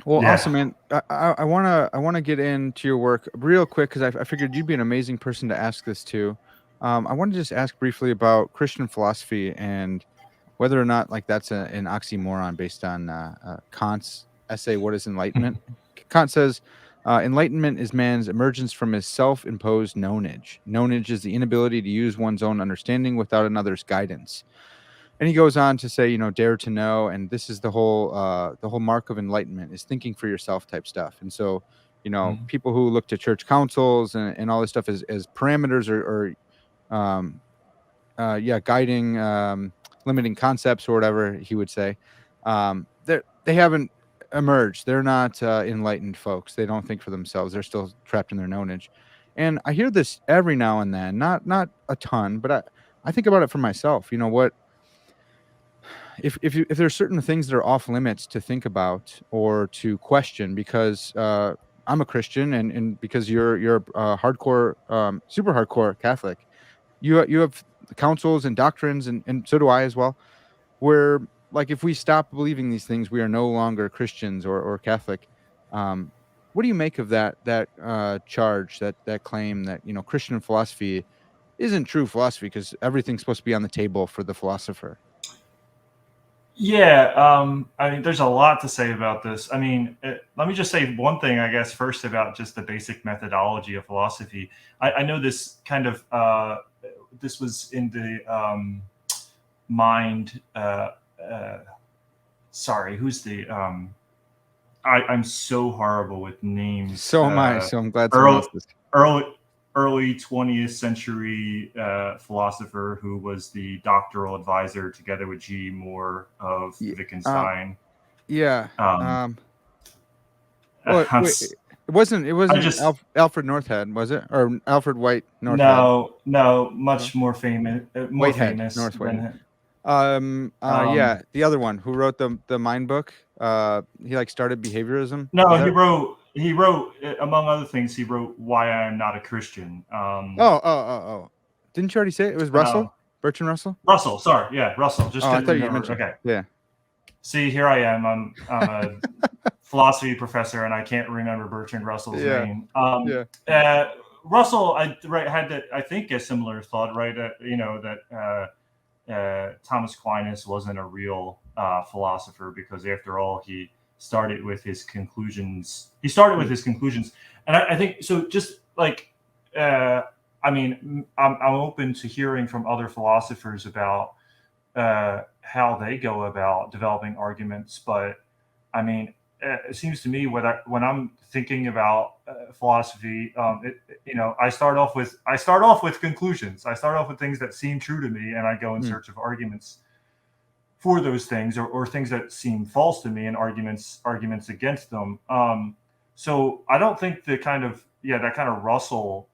Well, Yeah. awesome, man. I wanna get into your work real quick because I figured you'd be an amazing person to ask this to. I want to just ask briefly about Christian philosophy and whether or not like that's an oxymoron based on Kant's essay, "What is Enlightenment?" Kant says, "Enlightenment is man's emergence from his self-imposed nonage. Nonage is the inability to use one's own understanding without another's guidance." And he goes on to say, dare to know, and this is the whole mark of enlightenment is thinking for yourself type stuff. And so, people who look to church councils and all this stuff as parameters or yeah, guiding limiting concepts or whatever he would say, they haven't emerged. They're not enlightened folks. They don't think for themselves. They're still trapped in their nonage. And I hear this every now and then, not a ton, but I think about it for myself. You know what, if there's certain things that are off limits to think about or to question because I'm a Christian and because you're a hardcore super hardcore Catholic, you have councils and doctrines and so do I as well, where like if we stop believing these things we are no longer Christians or Catholic. um what do you make of that charge, that claim that Christian philosophy isn't true philosophy because everything's supposed to be on the table for the philosopher? Yeah, I mean, there's a lot to say about this. I mean, let me just say one thing, I guess, first about just the basic methodology of philosophy. I know this kind of this was in the mind. Uh, Sorry, who's the? I'm so horrible with names. So am I, so I'm glad someone Early, else is. early, early 20th century philosopher who was the doctoral advisor together with G. Moore of Ye um, Wittgenstein. yeah, Um, um, well, I'm, wait, it I wasn't just Alfred Northhead, was it? Or Alfred White Northhead? no, No? much more Whitehead, famous North than Whitehead. him. Um, Yeah, the other one who wrote the Mind book, he, like, started behaviorism, is no, that? he wrote among other things he wrote Why I Am Not a Christian. Oh. Didn't you already say it? It was Uh, Russell? Bertrand Russell? Russell, sorry, yeah, Russell. Just Oh, I couldn't thought you remember. mentioned. Okay, Yeah. see, here I am. I'm a philosophy professor, and I can't remember Bertrand Russell's Yeah, name. yeah. Russell, had that. I think a similar thought, right? That Thomas Aquinas wasn't a real philosopher because, after all, he started with his conclusions. Mm, And I think so. Just like, uh, I mean, I'm open to hearing from other philosophers about how they go about developing arguments. But I mean, it seems to me when I'm thinking about philosophy, I start off with conclusions. I start off with things that seem true to me, and I go in mm, search of arguments for those things, or things that seem false to me, and arguments against them. So I don't think that kind of Russell,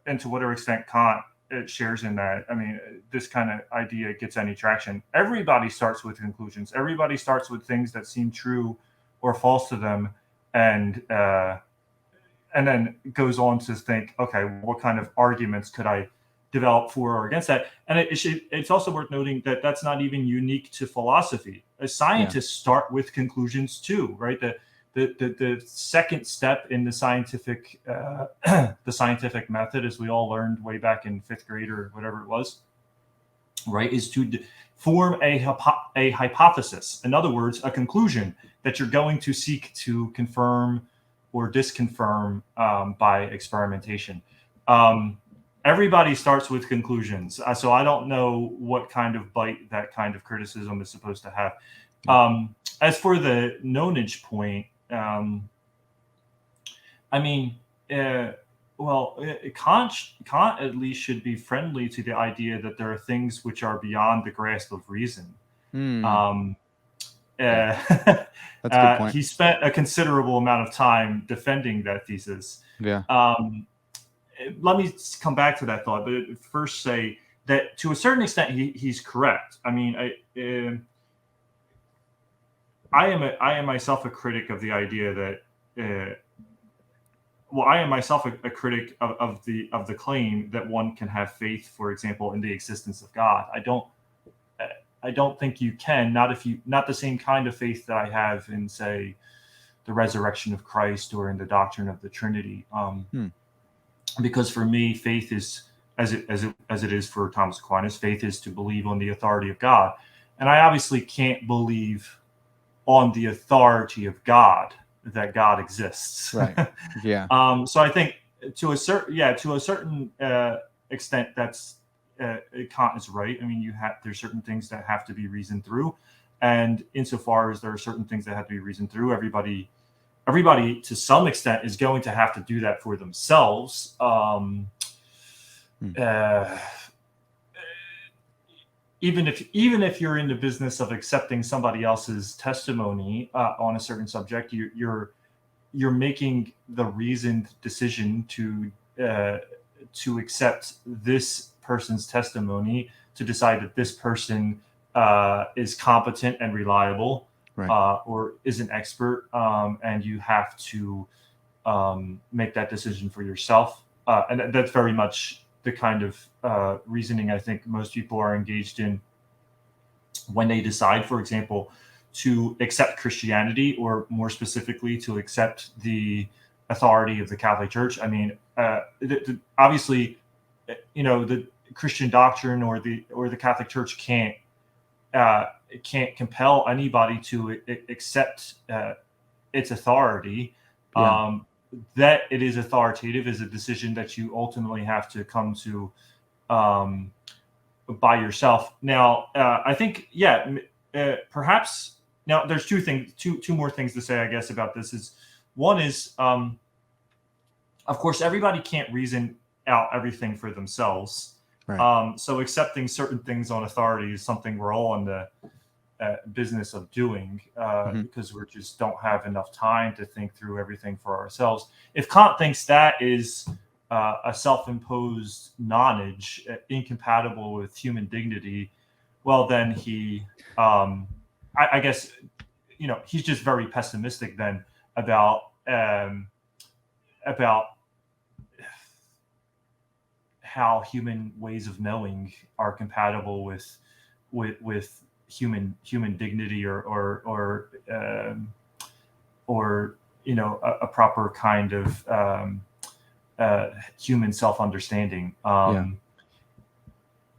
and to whatever extent Kant it shares in that. I mean, this kind of idea gets any traction. Everybody starts with conclusions. Everybody starts with things that seem true or false to them, and uh, and then goes on to think, okay, what kind of arguments could I develop for or against that? And it's also worth noting that that's not even unique to philosophy. As yeah. scientists start with conclusions too, right? The second step in the scientific the scientific method, as we all learned way back in fifth grade or whatever it was, right, is to form a hypothesis. In other words, a conclusion that you're going to seek to confirm or disconfirm by experimentation. Um, Everybody starts with conclusions. So I don't know what kind of bite that kind of criticism is supposed to have. Yeah. As for the nonage point, I mean, uh, Kant at least should be friendly to the idea that there are things which are beyond the grasp of reason. Hmm. Um, Yeah, that's a good point. he spent a considerable amount of time defending that thesis. Yeah. Um, Let me come back to that thought, but first say that to a certain extent he's correct. I mean, I am myself a critic of the idea that. I am myself a critic of the claim that one can have faith, for example, in the existence of God. I don't think you can, not the same kind of faith that I have in, say, the resurrection of Christ or in the doctrine of the Trinity. Because for me, faith is, as it is for Thomas Aquinas, faith is to believe on the authority of God, and I obviously can't believe on the authority of God that God exists. Right. Yeah. So I think to a certain extent, that's Kant is right. I mean, there's certain things that have to be reasoned through, and insofar as there are certain things that have to be reasoned through, everybody to some extent is going to have to do that for themselves. Even if you're in the business of accepting somebody else's testimony on a certain subject, you're making the reasoned decision to accept this person's testimony, to decide that this person is competent and reliable, Right. or is an expert, and you have to make that decision for yourself. And that's very much the kind of reasoning I think most people are engaged in when they decide, for example, to accept Christianity, or more specifically, to accept the authority of the Catholic Church. I mean, obviously, the Christian doctrine or the Catholic Church can't compel anybody to accept its authority. Yeah. That it is authoritative is a decision that you ultimately have to come to by yourself. Now, I think, perhaps now there's two more things to say, I guess, about this. One is, of course, everybody can't reason out everything for themselves. Right. So accepting certain things on authority is something we're all in the business of doing, because we just don't have enough time to think through everything for ourselves. If Kant thinks that is a self-imposed nonage, incompatible with human dignity, well, then I guess, he's just very pessimistic then about how human ways of knowing are compatible with human dignity, or a proper kind of human self-understanding.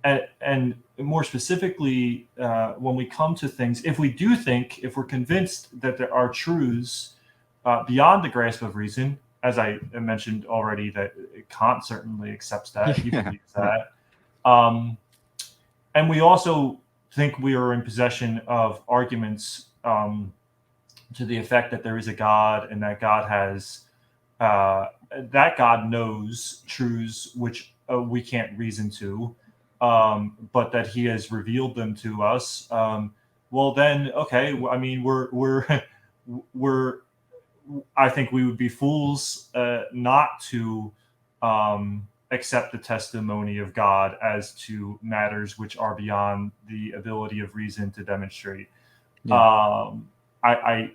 And more specifically, when we come to things, if we're convinced that there are truths beyond the grasp of reason, as I mentioned already, that Kant certainly accepts that, he believes that. And we also think we are in possession of arguments to the effect that there is a God, and that God has that God knows truths which we can't reason to, but that He has revealed them to us. Well, then, okay. I mean, we're I think we would be fools not to accept the testimony of God as to matters which are beyond the ability of reason to demonstrate. I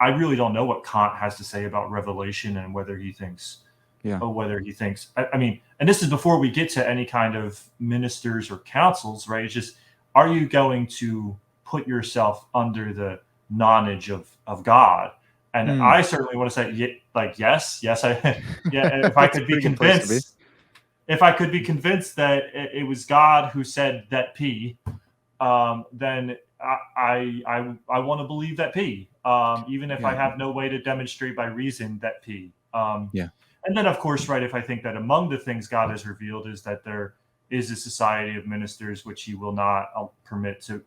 really don't know what Kant has to say about revelation, and whether he thinks, I mean, and this is before we get to any kind of ministers or councils, right? It's just, are you going to put yourself under the nonage of God? And I certainly want to say, yes. If I could be convinced, that it was God who said that P, then I want to believe that P, even if I have no way to demonstrate by reason that P. And then, of course, right, if I think that among the things God has revealed is that there is a society of ministers which He will not permit to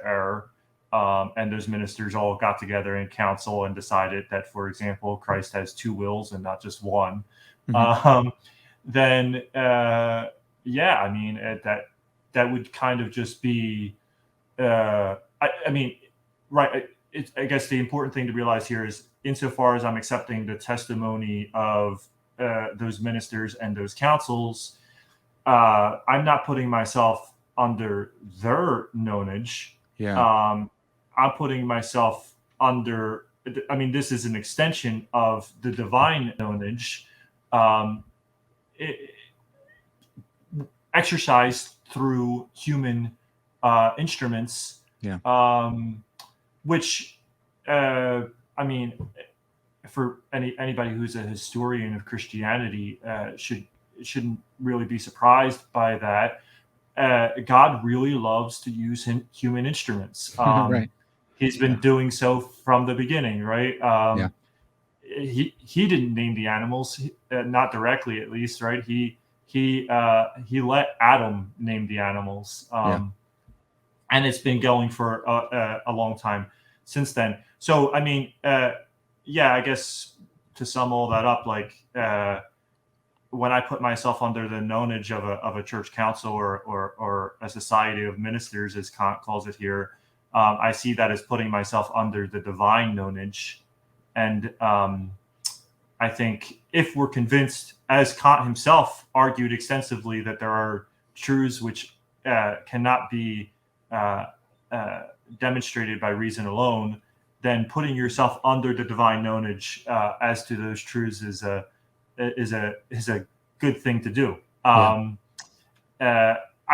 err, and those ministers all got together in council and decided that, for example, Christ has two wills and not just one, then I mean, that would kind of just be, I mean, right. I guess the important thing to realize here is, insofar as I'm accepting the testimony of those ministers and those councils, I'm not putting myself under their nonage. I'm putting myself under, I mean, this is an extension of the divine nonage, exercised through human instruments, which I mean, for anybody who's a historian of Christianity shouldn't really be surprised by that. God really loves to use human instruments. Right. He's been doing so from the beginning, right? Yeah. He didn't name the animals, not directly at least, right? He let Adam name the animals, Yeah. and it's been going for a long time since then. So I mean, yeah, I guess to sum all that up, like when I put myself under the nonage of a church council or a society of ministers, as Kant calls it here, I see that as putting myself under the divine nonage. And I think if we're convinced, as Kant himself argued extensively, that there are truths which cannot be demonstrated by reason alone, then putting yourself under the divine nonage as to those truths is a good thing to do. I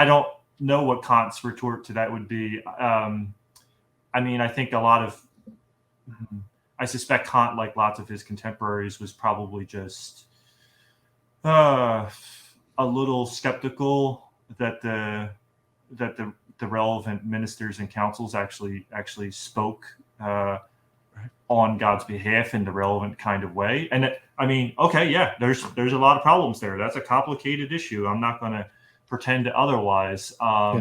don't know what Kant's retort to that would be. I mean, I think I suspect Kant, like lots of his contemporaries, was probably just a little skeptical that the relevant ministers and councils actually spoke on God's behalf in the relevant kind of way. And I mean, okay, yeah, there's a lot of problems there. That's a complicated issue. I'm not going to pretend otherwise. But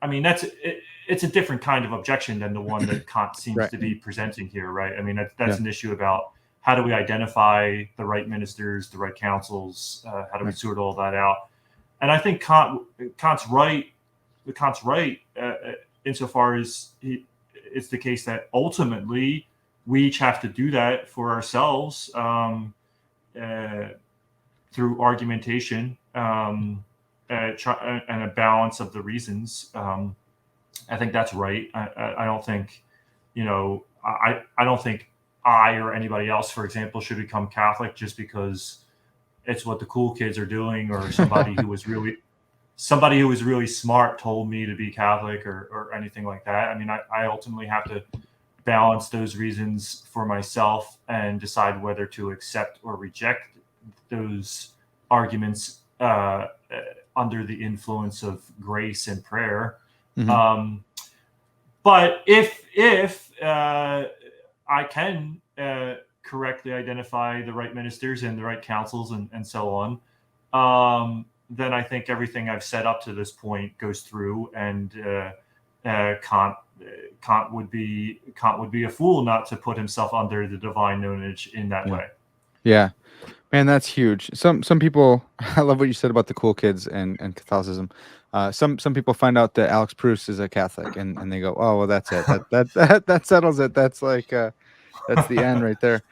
I mean, it's a different kind of objection than the one that Kant seems to be presenting here, right? I mean, that's an issue about how do we identify the right ministers, the right councils, how do we sort all that out? And I think Kant's right. Kant's right insofar as it's the case that ultimately we each have to do that for ourselves through argumentation and a balance of the reasons. I think that's right. I don't think, I don't think I or anybody else, for example, should become Catholic just because it's what the cool kids are doing, or somebody who was really smart told me to be Catholic or anything like that. I mean, I ultimately have to balance those reasons for myself and decide whether to accept or reject those arguments under the influence of grace and prayer. But if I can correctly identify the right ministers and the right councils and so on, then I think everything I've said up to this point goes through, and Kant would be a fool not to put himself under the divine nonage in that way. Yeah, man, that's huge. Some people, I love what you said about the cool kids and Catholicism. Some people find out that Alex Proust is a Catholic, and they go, oh well, that's it. That settles it. That's like that's the end right there.